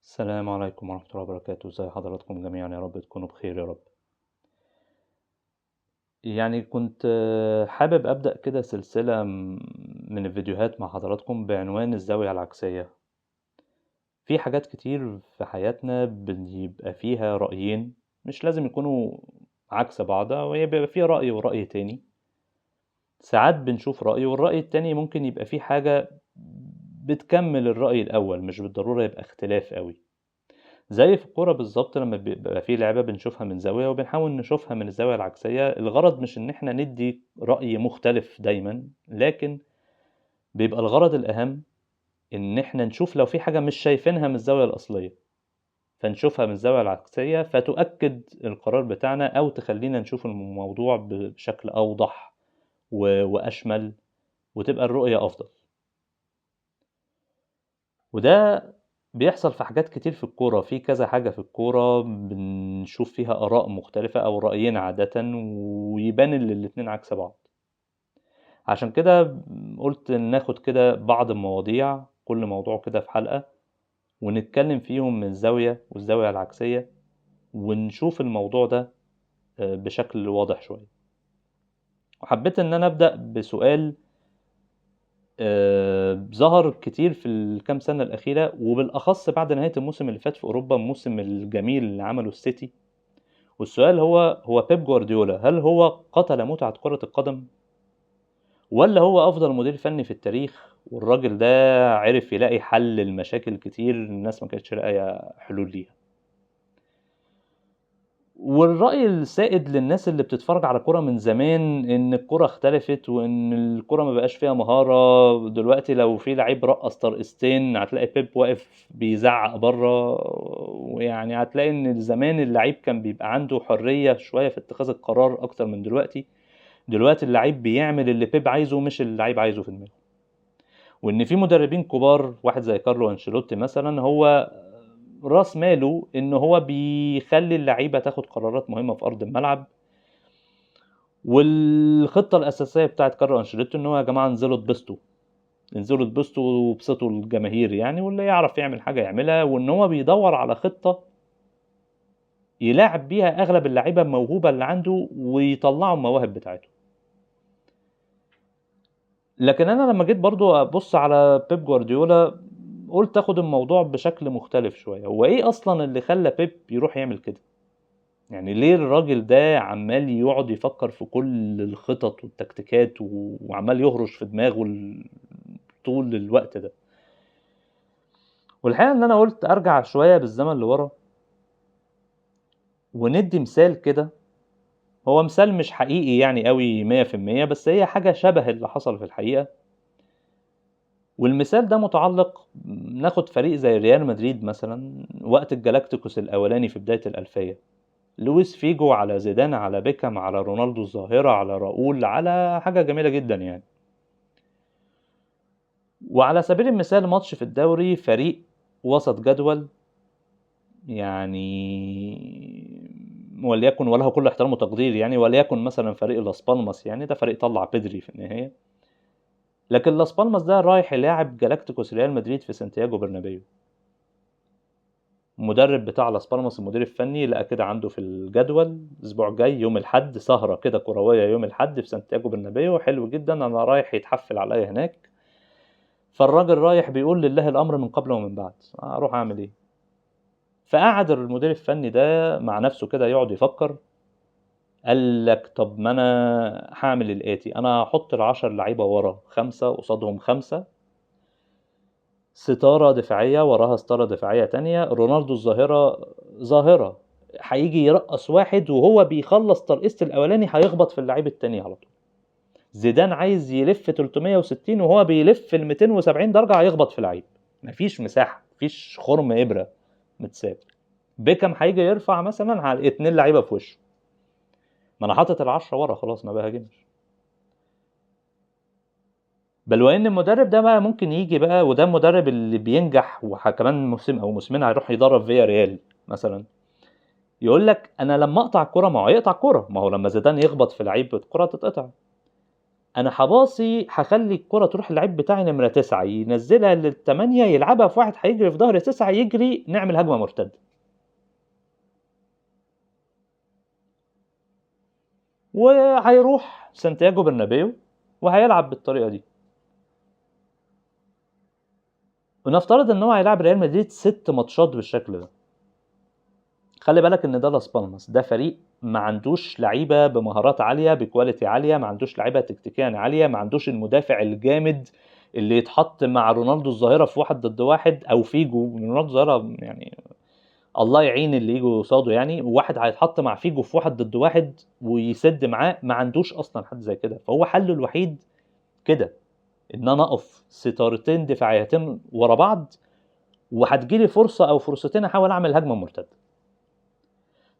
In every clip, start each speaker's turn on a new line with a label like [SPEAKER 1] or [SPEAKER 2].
[SPEAKER 1] السلام عليكم ورحمة الله وبركاته، ازي حضراتكم جميعا؟ يا رب تكونوا بخير يا رب. كنت حابب أبدأ كده سلسلة من الفيديوهات مع حضراتكم بعنوان الزاوية العكسية. في حاجات كتير في حياتنا بيبقى فيها رأيين، مش لازم يكونوا عكس بعض، أو يبقى فيه رأي ورأي تاني. ساعات بنشوف رأي والرأي التاني ممكن يبقى فيه حاجة بتكمل الرأي الأول، مش بالضرورة يبقى اختلاف قوي. زي في الكورة بالضبط، لمّا بيبقى في لعبة بنشوفها من زاوية وبنحاول نشوفها من الزاوية العكسية، الغرض مش إن إحنا ندّي رأي مختلف دايمًا، لكن بيبقى الغرض الأهم إن إحنا نشوف لو في حاجة مش شايفينها من الزاوية الأصلية، فنشوفها من الزاوية العكسية فتؤكد القرار بتاعنا، أو تخلّينا نشوف الموضوع بشكل أوضح وأشمل، وتبقى الرؤية أفضل. وده بيحصل في حاجات كتير في الكورة، في كذا حاجة في الكورة بنشوف فيها آراء مختلفة أو رأيين عادةً، ويبان إن الاتنين عكس بعض. عشان كده قُلت ناخد كده بعض المواضيع، كل موضوع كده في حلقة، ونتكلم فيهم من زاوية والزاوية العكسية، ونشوف الموضوع ده بشكل واضح شوية. وحبيت إن أنا أبدأ بسؤال ظهر كتير في الكام سنة الأخيرة، وبالأخص بعد نهاية الموسم اللي فات في أوروبا، الموسم الجميل اللي عمله السيتي. والسؤال هو بيب جوارديولا، هل هو قتل متعة كرة القدم؟ ولا هو أفضل مدير فني في التاريخ، والراجل ده عرف يلاقي حل لمشاكل كتير الناس ما كانتش لاقية حلول ليها؟ والرأي السائد للناس اللي بتتفرج على كرة من زمان إن الكرة اختلفت، وإن الكرة ما بقاش فيها مهارة. دلوقتي لو في لعيب رقص طرقستين هتلاقي بيب واقف بيزعق بره. هتلاقي إن زمان اللعيب كان بيبقى عنده حرية شوية في اتخاذ القرار أكتر من دلوقتي. دلوقتي اللعيب بيعمل اللي بيب عايزه، مش اللي اللعيب عايزه في دماغه. وإن في مدربين كبار، واحد زي كارلو أنشيلوتي مثلا، هو راس ماله إن هو بيخلي اللعيبة تاخد قرارات مهمة في أرض الملعب. والخطة الأساسية بتاعت كارلو أنشيلوتي إن هو يا جماعة انزلوا اتبسطوا، انزلوا اتبسطوا وابسطوا الجماهير واللي يعرف يعمل حاجة يعملها. وإن هو بيدور على خطة يلاعب بيها أغلب اللعيبة الموهوبة اللي عنده ويطلعوا المواهب بتاعته. لكن أنا لما جيت برضو أبص على بيب جوارديولا، قلت أخد الموضوع بشكل مختلف شوية. هو إيه أصلا اللي خلى بيب يروح يعمل كده؟ ليه الراجل ده عمال يقعد يفكر في كل الخطط والتكتيكات وعمال يهرش في دماغه طول الوقت ده؟ والحقيقة ان انا قلت ارجع شوية بالزمن لورا وندي مثال كده. هو مثال مش حقيقي قوي 100%، بس هي حاجة شبه اللي حصل في الحقيقة. والمثال ده متعلق، ناخد فريق زي ريال مدريد مثلا وقت الجلاكتيكوس الاولاني في بداية الالفية. لويس فيجو على زيدان على بيكام على رونالدو الظاهرة على راؤول، على حاجة جميلة جدا. وعلى سبيل المثال ماتش في الدوري، فريق وسط جدول، وليكن، وله كل احترام وتقدير، وليكن مثلا فريق لاس بالماس، ده فريق طلع بيدري في النهاية. لكن لاس بالماس ده رايح يلاعب جالاكتيكوس ريال مدريد في سانتياغو برنابيو. المدرب بتاع لاس بالماس، المدير الفني، لقى كده عنده في الجدول الاسبوع الجاي يوم الاحد سهرة كده كروية يوم الاحد في سانتياغو برنابيو، حلو جدا، انا رايح يتحفل عليا هناك. فالراجل رايح بيقول لله الامر من قبل ومن بعد، اروح اعمل ايه؟ فقعد المدير الفني ده مع نفسه كده يقعد يفكر. قال لك طب ما انا هعمل الاتي، انا هحط ال10 لعيبه ورا، 5 قصادهم 5، ستاره دفاعيه وراها ستاره دفاعيه تانية، رونالدو ظاهره هيجي يرقص واحد وهو بيخلص ترقيصه الاولاني هيخبط في اللعيب التاني على طول. زيدان عايز يلف 360 وهو بيلف ال 270 درجه هيخبط في لعيب. مفيش مساحه، مفيش خرم ابره متساب. بيكام هيجي يرفع مثلا على 2 لعيبه في وشه، ما انا حاطط ال10 ورا خلاص ما بهاجمش. بل وان المدرب ده بقى ممكن يجي بقى، وده المدرب اللي بينجح وكمان موسم او موسمين هيروح يدرب فيا ريال مثلا، يقول لك انا لما اقطع الكره، ما هو يقطع الكره، ما هو لما زيدان يخبط في لعيب الكره تتقطع. انا هباصي هخلي الكره تروح اللعيب بتاعي نمره 9 ينزلها لل8 يلعبها في واحد هيجري في ظهر 9 يجري نعمل هجمه مرتده. وهيروح سانتياغو برنابيو وهيلعب بالطريقه دي. ونفترض ان هو هيلعب ريال مدريد 6 ماتشات بالشكل ده. خلي بالك ان ده لاس بالماس، ده فريق ما عندوش لعيبه بمهارات عاليه بكواليتي عاليه، ما عندوش لعيبه تكتيكيا عاليه، ما عندوش المدافع الجامد اللي يتحط مع رونالدو الظاهره في 1 ضد 1 او فيجو. رونالدو الظاهره يعني الله يعين اللي يجوا قصاده يعني، وواحد هيتحط مع فيجو في 1 ضد 1 ويسد معاه. ما عندوش اصلا حد زي كده، فهو حله الوحيد كده ان انا اقف ستارتين دفاعيتين ورا بعض، وهتجيلي فرصه او فرصتين احاول اعمل هجمه مرتده.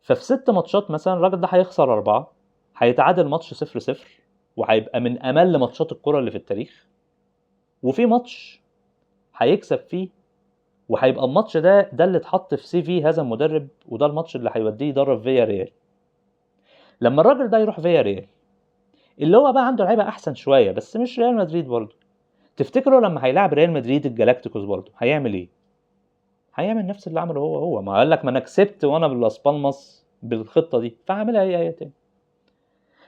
[SPEAKER 1] ففي 6 ماتشات مثلا الراجل ده هيخسر 4، هيتعادل ماتش 0-0، وهيبقى من امل ماتشات الكرة اللي في التاريخ. وفي ماتش هيكسب فيه، وهيبقى الماتش ده اللي اتحط في سي في هذا المدرب، وده الماتش اللي هيوديه يدرب فيا ريال. لما الراجل ده يروح فيا ريال اللي هو بقى عنده لعيبه احسن شويه بس مش ريال مدريد برضه، تفتكروا لما هيلاعب ريال مدريد الجالاكتيكوس برضه هيعمل ايه؟ هيعمل نفس اللي عمله هو. ما قال لك ما انا كسبت وانا باللاس بالماس بالخطه دي، فهعملها هي تاني.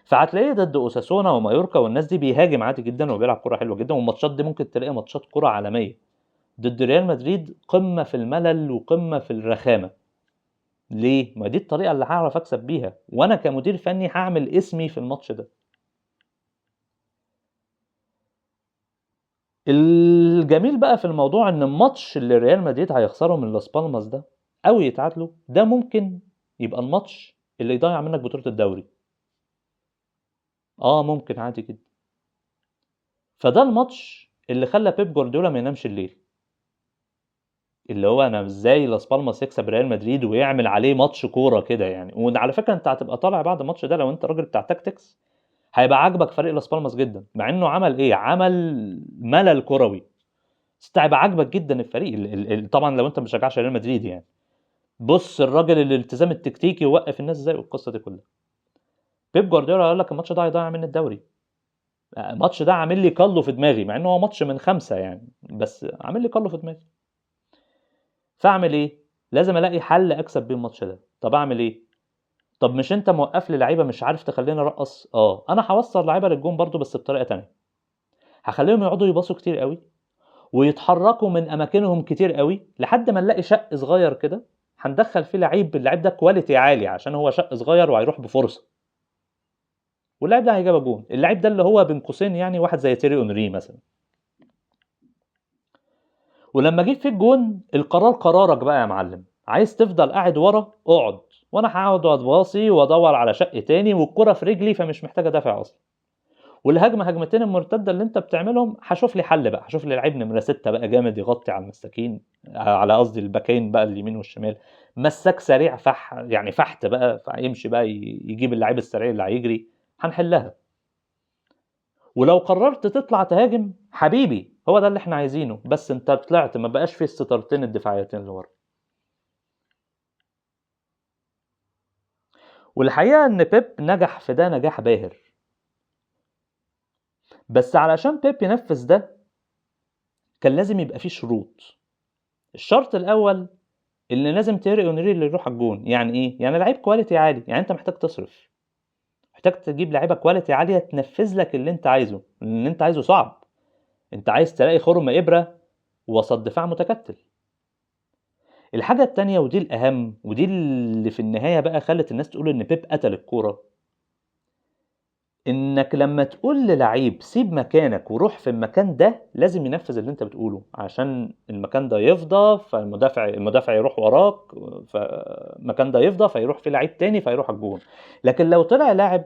[SPEAKER 1] فهتلاقيه ضد اوساسونا ومايوركا والناس دي بيهاجم عادي جدا وبيلعب كرة حلوه جدا، والماتشات دي ممكن تلاقي ماتشات كرة عالميه. ضد ريال مدريد قمه في الملل وقمه في الرخامه. ليه؟ ما دي الطريقه اللي هعرف اكسب بيها، وانا كمدير فني هعمل اسمي في الماتش ده. الجميل بقى في الموضوع ان الماتش اللي ريال مدريد هيخسره من لاس بالماس ده او يتعادلوا، ده ممكن يبقى الماتش اللي يضيع منك بطولة الدوري. ممكن عادي جدا. فده الماتش اللي خلى بيب جوارديولا ما ينامش الليل، اللي هو انا ازاي لاس بالماس يكسب ريال مدريد ويعمل عليه ماتش كوره كده يعني. وعلى فكره انت هتبقى طالع بعد الماتش ده لو انت راجل بتاع تاكتكس هيبقى عاجبك فريق لاس بالماس جدا، مع انه عمل ايه؟ عمل ملل كروي. بس انت هيبقى عاجبك جدا الفريق طبعا لو انت ما بتشجعش ريال مدريد يعني. بص الراجل الالتزام التكتيكي ووقف الناس ازاي والقصه دي كلها. بيب جوارديولا قال لك الماتش ده هيضيع مني الدوري. الماتش ده عامل لي كله في دماغي، مع انه هو ماتش من 5 يعني، بس عامل لي كله في دماغي. فاعمل ايه؟ لازم الاقي حل اكسب بيه الماتش ده. طب اعمل ايه؟ طب مش انت موقف لي لعيبه مش عارف تخليني ارقص؟ انا هوصل لعيبه للجون برضو بس بطريقه تانية. هخليهم يقعدوا يباصوا كتير قوي ويتحركوا من اماكنهم كتير قوي لحد ما نلاقي شق صغير كده هندخل فيه لعيب، اللعيب ده كواليتي عالي عشان هو شق صغير وهيروح بفرصه، واللاعب ده هيجيب جون. اللعيب ده اللي هو بين قوسين يعني واحد زي تيري اونري مثلا. ولما اجيب فيك جون القرار قرارك بقى يا معلم. عايز تفضل قاعد ورا اقعد، وانا هقعد اتباصي وادور على شق تاني والكره في رجلي فمش محتاج ادافع اصلا. والهجمه هجمتين المرتده اللي انت بتعملهم هشوف لي حل بقى، هشوف لي لعيب نمره 6 بقى جامد يغطي على المساكين، على قصدي الباكين بقى اليمين والشمال، مساك سريع يعني فحت بقى فيمشي بقى يجيب اللعيب السريع اللي هيجري. هنحلها. ولو قررت تطلع تهاجم حبيبي هو ده اللي احنا عايزينه، بس انت طلعت ما بقاش فيه الستارتين الدفاعيتين اللي ورا. والحقيقه ان بيب نجح في ده نجاح باهر. بس علشان بيب ينفذ ده كان لازم يبقى فيه شروط. الشرط الاول اللي لازم تيري اونري اللي يروح على الجون. يعني ايه؟ يعني لعيب كواليتي عالي. يعني انت محتاج تصرف، محتاج تجيب لعيبه كواليتي عاليه تنفذ لك اللي انت عايزه، اللي انت عايزه صعب. انت عايز تلاقي خرم ابره وسط دفاع متكتل. الحاجة التانية ودي الأهم ودي اللي في النهاية بقى خلت الناس تقول إن بيب قتل الكورة، إنك لما تقول للعيب سيب مكانك وروح في المكان ده لازم ينفذ اللي أنت بتقوله عشان المكان ده يفضى، فالمدافع يروح وراك، فالمكان ده يفضى فيروح في لعيب تاني فيروح الجون. لكن لو طلع لاعب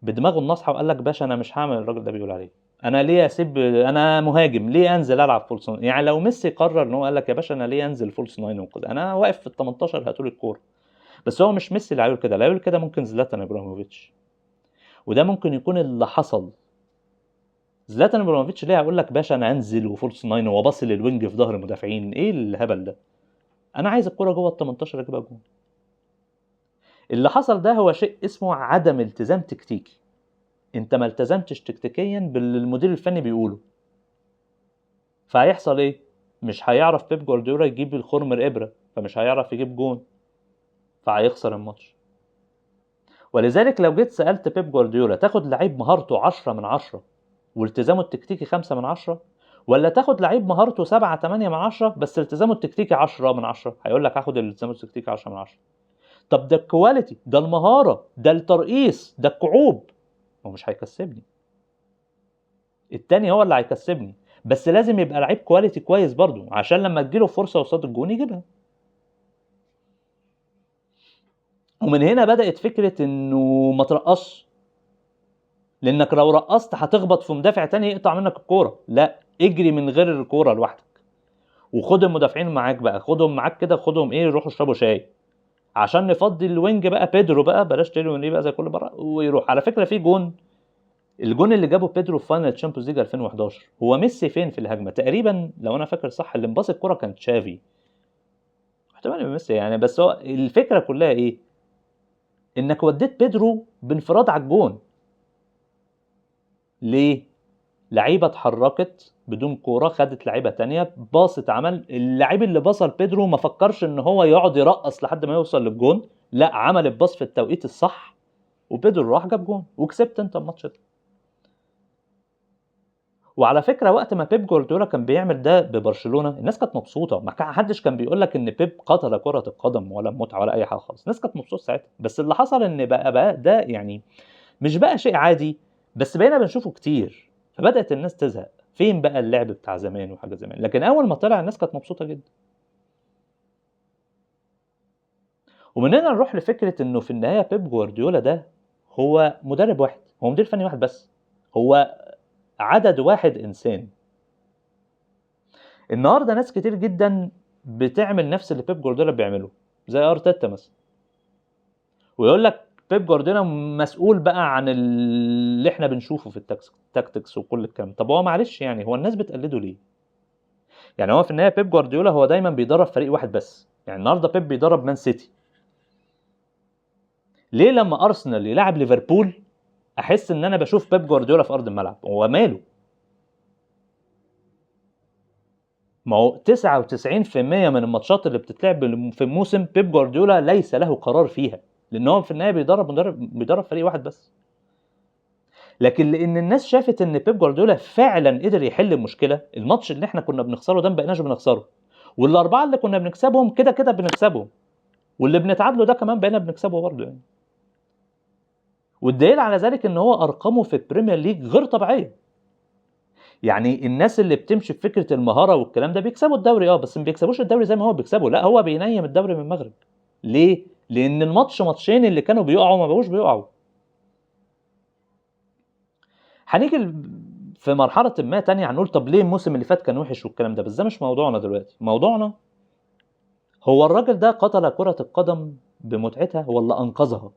[SPEAKER 1] بدماغه الناصحة وقال لك باشا أنا مش هعمل الراجل ده بيقول عليه، انا ليه اسيب، انا مهاجم ليه انزل العب فولس ناين؟ يعني لو ميسي قرر ان هو قال لك يا باشا انا ليه انزل فولس ناين وكده، انا واقف في ال 18 هاتولي الكوره. بس هو مش ميسي اللي هيقول كده، اللي هيقول كده ممكن زلاتان ابراهيموفيتش. وده ممكن يكون اللي حصل. زلاتان ابراهيموفيتش ليه هيقول لك باشا انا انزل وفولس ناين واباصي للوينج في ظهر المدافعين؟ ايه الهبل ده؟ انا عايز الكوره جوه ال 18 اجيبها جون. اللي حصل ده هو شيء اسمه عدم التزام تكتيكي. انت ما التزمتش تكتيكيا باللي المدير الفني بيقوله. فهيحصل ايه؟ مش هيعرف بيب جوارديولا يجيب الخرم الابره، فمش هيعرف يجيب جون، فهيخسر الماتش. ولذلك لو جيت سالت بيب جوارديولا تاخد لعيب مهارته 10 من 10 والتزامه التكتيكي 5 من 10، ولا تاخد لعيب مهارته 7 8 من 10 بس التزامه التكتيكي 10 من 10؟ هيقول لك هاخد الالتزام التكتيكي 10 من 10. طب ده الكواليتي، ده المهاره، ده الترقيص، ده الكعوب، هو مش هيكسبني. التاني هو اللي هيكسبني، بس لازم يبقى لعيب كواليتي كويس برضو عشان لما تجيله فرصه قصاد الجون يجيبها. ومن هنا بدأت فكرة انه ما ترقصش، لانك لو رقصت هتخبط في مدافع تاني يقطع منك الكورة. لا، اجري من غير الكورة لوحدك، وخد المدافعين معاك بقى، خدهم معاك كده، خدهم ايه، يروحوا يشربوا شاي عشان نفضي الوينج بقى. بيدرو بقى بلاش تيري ونري بقى زي كل مرة ويروح. على فكرة في جون، الجون اللي جابه بيدرو في فاينل تشامبيونز ليج 2011، هو ميسي فين في الهجمة تقريبا لو انا فاكر صح، اللي مباص الكورة كان تشافي، احتمال يبقى ميسي يعني. بس هو الفكرة كلها ايه؟ انك وديت بيدرو بانفراد على الجون. ليه؟ لعيبه اتحركت بدون كوره، خدت لعيبه تانية، باصت، عمل اللعيب اللي بصل بيدرو ما فكرش ان هو يقعد يرقص لحد ما يوصل للجون، لا، عمل الباص في التوقيت الصح وبيدرو راح جاب جون وكسبت انت الماتش ده. وعلى فكره وقت ما بيب جوارديولا كان بيعمل ده ببرشلونه الناس كانت مبسوطه، ما كان حدش كان بيقول لك ان بيب قتل كره القدم ولا متعه ولا اي حاجه خالص، الناس كانت مبسوطه ساعتها. بس اللي حصل ان بقى ده يعني مش بقى شيء عادي، بس بقينا بنشوفه كتير، فبدأت الناس تزهق. فين بقى اللعب بتاع زمان وحاجة زمان؟ لكن أول ما طلع الناس كانت مبسوطة جدا. ومن هنا نروح لفكرة إنه في النهاية بيب جوارديولا ده هو مدرب واحد، هو مدير فني واحد بس، هو عدد واحد إنسان. النهارده ناس كتير جدا بتعمل نفس اللي بيب جوارديولا بيعمله، زي ارتيتا مثلا، ويقول لك بيب جوارديولا مسؤول بقى عن اللي احنا بنشوفه في التاكتكس وكل الكلام. طب هو معلش يعني، هو الناس بتقلده ليه؟ يعني هو في النهايه بيب جوارديولا هو دايما بيدرب فريق واحد بس. يعني النهارده بيب بيدرب مان سيتي، ليه لما ارسنال يلعب ليفربول احس ان انا بشوف بيب جوارديولا في ارض الملعب؟ هو ماله؟ ما هو 99% من الماتشات اللي بتتلعب في الموسم بيب جوارديولا ليس له قرار فيها، لان هو في النهايه بيدرب فريق واحد بس. لكن لان الناس شافت ان بيب جوارديولا فعلا قدر يحل المشكله، الماتش اللي احنا كنا بنخسره ده ما بقيناش بنخسره، والاربعه اللي كنا بنكسبهم كده كده بنكسبهم، واللي بنتعادله ده كمان بقينا بنكسبه برضه يعني. والدليل على ذلك ان هو ارقامه في البريمير ليج غير طبيعيه. يعني الناس اللي بتمشي بفكره المهاره والكلام ده بيكسبوا الدوري، بس ما بيكسبوش الدوري زي ما هو بيكسبه، لا، هو بينيم الدوري من المغرب. ليه؟ لان الماتش ماتشين اللي كانوا بيقعوا ما بقوش بيقعوا. هنيجي في مرحله ما تانية هنقول طب ليه الموسم اللي فات كان وحش والكلام ده، بس ده مش موضوعنا دلوقتي. موضوعنا هو الراجل ده قتل كره القدم بمتعتها ولا انقذها؟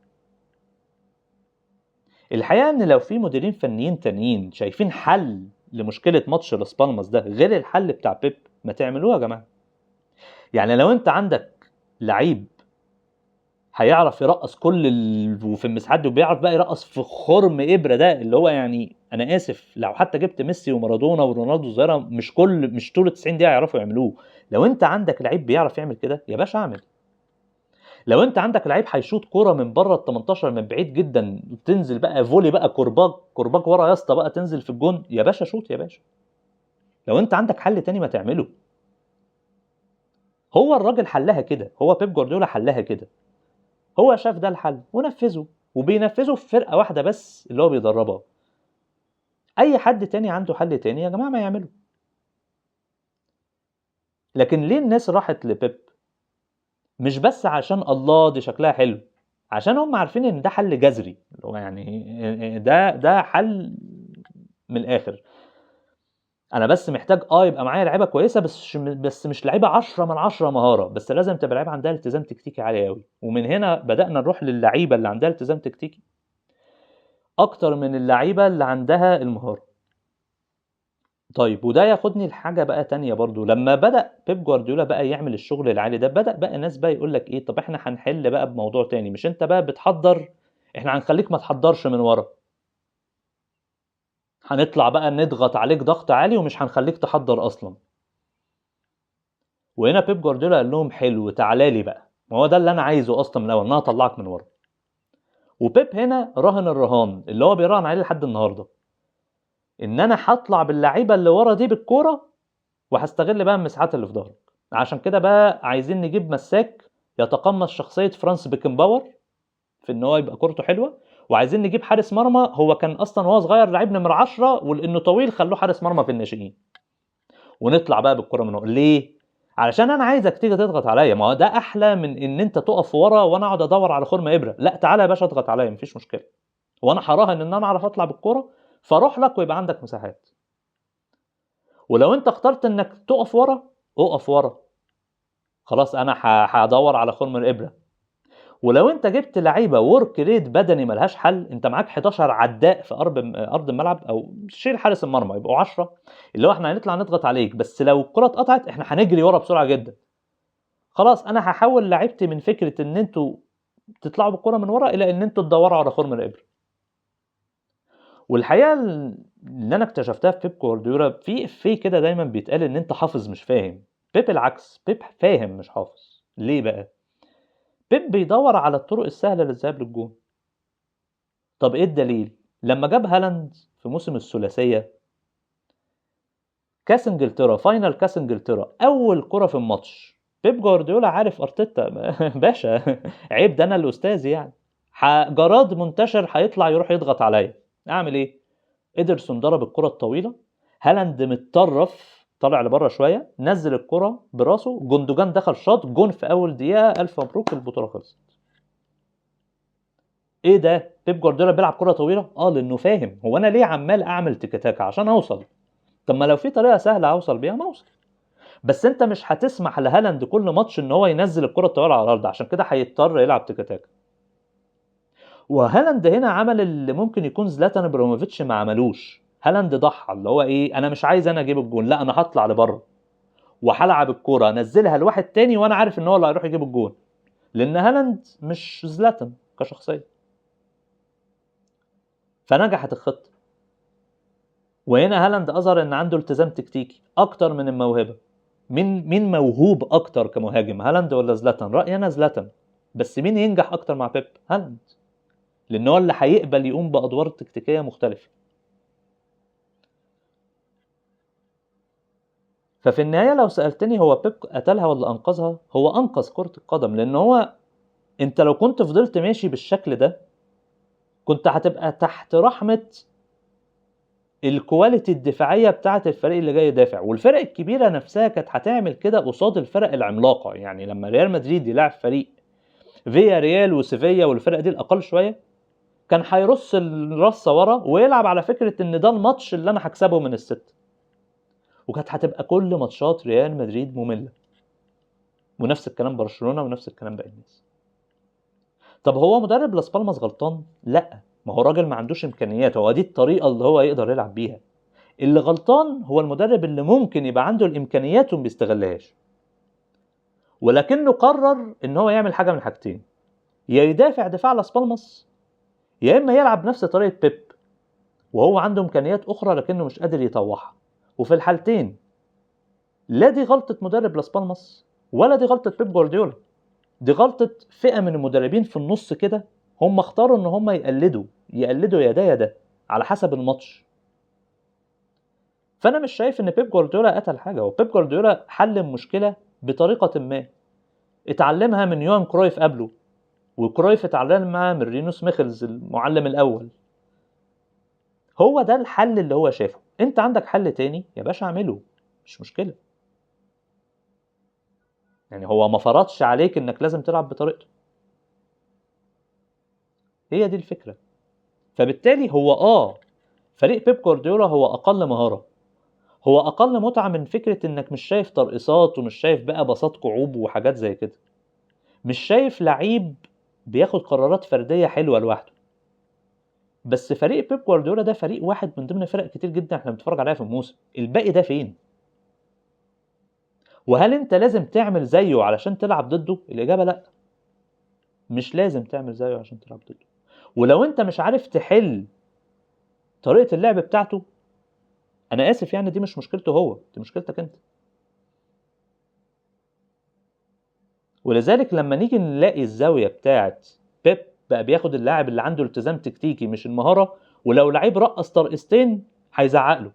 [SPEAKER 1] الحقيقه ان لو في مديرين فنيين تانيين شايفين حل لمشكله ماتش لاس بالماس ده غير الحل بتاع بيب، ما تعملوه يا جماعه. يعني لو انت عندك لعيب هيعرف يرقص وفي المساحات دي، وبيعرف بقى يرقص في خرم ابره، ده اللي هو يعني انا اسف لو حتى جبت ميسي ومارادونا ورونالدو الظاهره مش طول 90 دقيقه يعرفوا يعملوه. لو انت عندك لعيب بيعرف يعمل كده يا باشا اعمل. لو انت عندك لعيب هيشوط كوره من بره ال 18 من بعيد جدا تنزل بقى فولي بقى كرباج ورا يا اسطى بقى تنزل في الجون، يا باشا شوط يا باشا. لو انت عندك حل تاني ما تعمله. هو الراجل حلها كده، هو بيب جوارديولا حلها كده، هو شاف ده الحل ونفذه، وبينفذه في فرقه واحده بس اللي هو بيدربها. اي حد تاني عنده حل تاني يا جماعه ما يعمله. لكن ليه الناس راحت لبيب؟ مش بس عشان الله دي شكلها حلو، عشان هم عارفين ان ده حل جذري، اللي هو يعني ده حل من الاخر. انا بس محتاج يبقى معايا لعيبه كويسه، بس مش لعيبه 10 من 10 مهاره، بس لازم تبقى لعيبه عندها التزام تكتيكي عالي قوي. ومن هنا بدانا نروح للعيبه اللي عندها التزام تكتيكي اكتر من اللعيبه اللي عندها المهاره. طيب وده ياخدني لحاجه بقى تانية برضو، لما بدا بيب جوارديولا بقى يعمل الشغل العالي ده، بدا بقى الناس بقى يقول لك ايه، طب احنا هنحل بقى بموضوع تاني، مش انت بقى بتحضر، احنا هنخليك ما تحضرش من ورا. هنطلع بقى نضغط عليك ضغط عالي ومش هنخليك تحضر اصلا. وهنا بيب جوارديولا قال لهم حلو تعالى لي بقى، ما هو ده اللي انا عايزه اصلا من الاول، ان انا اطلعك من ورا. وبيب هنا راهن الرهان اللي هو بيراهن عليه لحد النهارده، ان انا هطلع باللعيبه اللي ورا دي بالكوره وهستغل بقى المساحات اللي في ظهرك. عشان كده بقى عايزين نجيب مساك يتقمص شخصيه فرانس بيكنباور في ان هو يبقى كورته حلوه، وعايزين نجيب حارس مرمى هو كان اصلا وهو صغير لعيب نمره 10 ولانه طويل خلوه حارس مرمى في الناشئين، ونطلع بقى بالكره من ورا. ليه؟ علشان انا عايزك تيجي تضغط عليا، ما هو ده احلى من ان انت تقف ورا وانا اقعد ادور على خرم ابره. لا تعالى يا باشا اضغط عليا مفيش مشكله، وانا هراهن ان انا اعرف اطلع بالكره فاروح لك ويبقى عندك مساحات. ولو انت اخترت انك تقف ورا اقف ورا، خلاص انا هدور على خرم الابره. ولو انت جبت لعيبه ورك ريت بدني ملهاش حل، انت معاك 11 عداء في ارض الملعب، او شيل حارس المرمى يبقوا 10، اللي هو احنا هنطلع نضغط عليك، بس لو الكره اتقطعت احنا هنجري ورا بسرعه جدا. خلاص انا هحول لعيبتي من فكره ان انتوا تطلعوا بالكره من ورا الى ان انتوا تدوروا على خرم الابره. والحقيقه اللي انا اكتشفتها في بيب جوارديولا، في كده دايما بيتقال ان انت حافظ مش فاهم. بيب العكس، بيب فاهم مش حافظ. ليه بقى؟ بيب بيدور على الطرق السهله للذهاب للجون. طب ايه الدليل؟ لما جاب هالاند في موسم الثلاثيه كاس انجلترا، فاينل كاس انجلترا، اول كره في الماتش، بيب جوارديولا عارف ارتيتا باشا عيب ده انا الاستاذ يعني، جراد منتشر هيطلع يروح يضغط عليا، اعمل ايه؟ ادرسون ضرب الكره الطويله، هالاند متطرف طلع لبره شويه، نزل الكره براسه، جندوجان دخل شاط جون في اول دقيقه، الف مبروك البطوله خلصت. ايه ده؟ بيب جوارديولا بيلعب كره طويله؟ لانه فاهم هو انا ليه عمال اعمل تيكي تاكا عشان اوصل. طب ما لو في طريقه سهله اوصل بيها ما اوصل. بس انت مش هتسمح لهالاند كل ماتش ان هو ينزل الكره الطويله على الارض، عشان كده هيضطر يلعب تيكي تاكا. وهالاند هنا عمل اللي ممكن يكون زلاتان ابراهيموفيتش ما عملوش. هالاند ضحى، اللي هو ايه، انا مش عايز انا اجيب الجون، لا انا هطلع لبره وهلعب الكوره انزلها لواحد تاني وانا عارف ان هو اللي هيروح يجيب الجون، لان هالاند مش زلاتان كشخصيه. فنجحت الخطه. وهنا هالاند اظهر ان عنده التزام تكتيكي اكتر من الموهبه. مين موهوب اكتر كمهاجم، هالاند ولا زلاتان؟ رايي انا زلاتان، بس مين ينجح اكتر مع بيب؟ هالاند، لان هو اللي هيقبل يقوم بادوار تكتيكيه مختلفه. ففي النهايه لو سالتني هو بيب قتلها ولا انقذها، هو انقذ كره القدم. لان هو انت لو كنت فضلت ماشي بالشكل ده كنت هتبقى تحت رحمه الكواليتي الدفاعيه بتاعه الفريق اللي جاي يدافع، والفرق الكبيره نفسها كانت هتعمل كده قصاد الفرق العملاقه. يعني لما ريال مدريد يلعب فريق فيا ريال وسيفيا والفرق دي الاقل شويه، كان هيرص الرصه ورا ويلعب على فكره ان ده الماتش اللي انا هكسبه من الست، وكانت هتبقى كل ماتشات ريال مدريد ممله. ونفس الكلام برشلونه، ونفس الكلام باقي الناس. طب هو مدرب لاس بالماس غلطان؟ لا، ما هو راجل ما عندوش امكانيات، هو دي الطريقه اللي هو يقدر يلعب بيها. اللي غلطان هو المدرب اللي ممكن يبقى عنده الامكانيات وما بيستغلهاش، ولكنه قرر ان هو يعمل حاجه من حاجتين: يا يدافع دفاع لاس بالماس، يا اما يلعب نفس طريقه بيب وهو عنده امكانيات اخرى لكنه مش قادر يطوعها. وفي الحالتين لا دي غلطه مدرب لاس بالماس ولا دي غلطه بيب جوارديولا، دي غلطه فئه من المدربين في النص كده، هم اختاروا ان هم يقلدوا يا ده على حسب الماتش. فانا مش شايف ان بيب جوارديولا قتل حاجه، وبيب جوارديولا حل المشكله بطريقه ما اتعلمها من يوهان كرويف قبله، وكرويف اتعلمها من رينوس ميخلز المعلم الاول. هو ده الحل اللي هو شافه. انت عندك حل تاني يا باشا اعمله، مش مشكله. يعني هو ما فرضش عليك انك لازم تلعب بطريقته، هي دي الفكره. فبالتالي هو فريق بيب جوارديولا هو اقل مهاره، هو اقل متعه من فكره انك مش شايف ترقصات ومش شايف بقى باصات كعوب وحاجات زي كده، مش شايف لعيب بياخد قرارات فرديه حلوه لوحده. بس فريق بيب جوارديولا ده فريق واحد من ضمن فرق كتير جدا احنا بنتفرج عليها في الموسم، الباقي ده فين؟ وهل انت لازم تعمل زيه علشان تلعب ضده؟ الاجابه لا، مش لازم تعمل زيه عشان تلعب ضده. ولو انت مش عارف تحل طريقه اللعب بتاعته انا اسف يعني، دي مش مشكلته هو، دي مشكلتك انت. ولذلك لما نيجي نلاقي الزاويه بتاعت بيب بقى بياخد اللاعب اللي عنده التزام تكتيكي مش المهاره، ولو لعيب رقص طرقستين هيزعق له.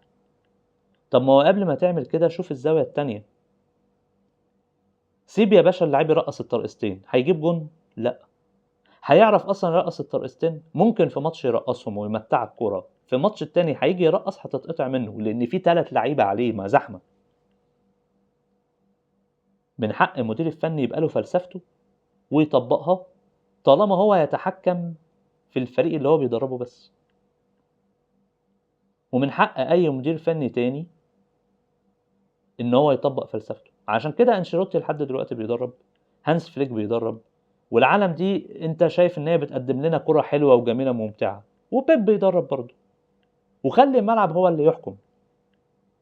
[SPEAKER 1] طب ما هو قبل ما تعمل كده شوف الزاويه التانية. سيب يا باشا اللعيب يرقص الطرقستين، هيجيب جون؟ لا. هيعرف اصلا يرقص الطرقستين؟ ممكن في ماتش يرقصهم ويمتع الكوره، في ماتش التاني هيجي يرقص هتتقطع منه لان في 3 لعيبه عليه، ما زحمه. من حق المدير الفني يبقى له فلسفته ويطبقها طالما هو يتحكم في الفريق اللي هو بيدربه بس. ومن حق اي مدير فني تاني ان هو يطبق فلسفته. عشان كده انشيلوتي لحد دلوقتي بيدرب، هانس فليك بيدرب، والعالم دي انت شايف ان هي بتقدم لنا كرة حلوة وجميلة وممتعة، وبيب بيدرب برضه. وخلي الملعب هو اللي يحكم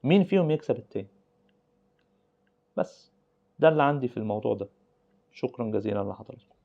[SPEAKER 1] مين فيهم يكسب التاني. بس ده اللي عندي في الموضوع ده. شكرا جزيلا لحضرتك.